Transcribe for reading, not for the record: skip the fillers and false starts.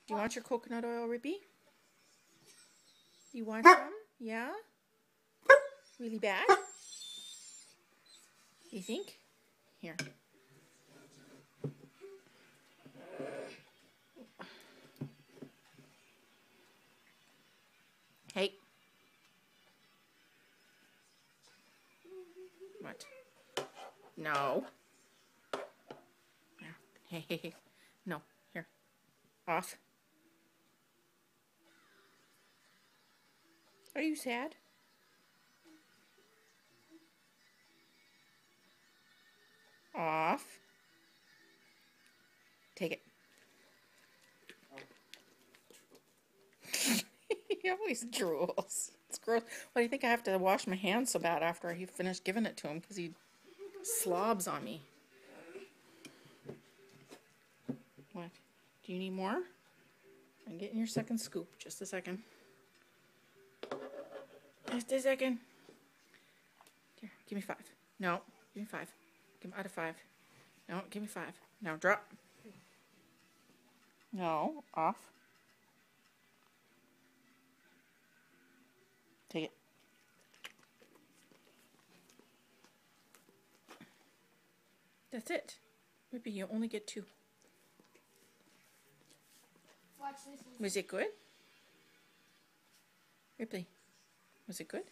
Do you want your coconut oil, Rippy? You want some? Yeah? Really bad? You think? Here. Hey. What? No. Here. Hey, hey, hey. No. Here. Off. Are you sad? Off. Take it. He always drools. It's gross. Well, I think I have to wash my hands so bad after he finished giving it to him because he slobs on me. What? Do you need more? I'm getting your second scoop. Just a second. Just a second. Here, give me 5. No, give me 5. Give me out of 5. No, give me 5. Now drop. No, off. Take it. That's it. Maybe you only get 2. Watch this. Was it good? Ripley, was it good?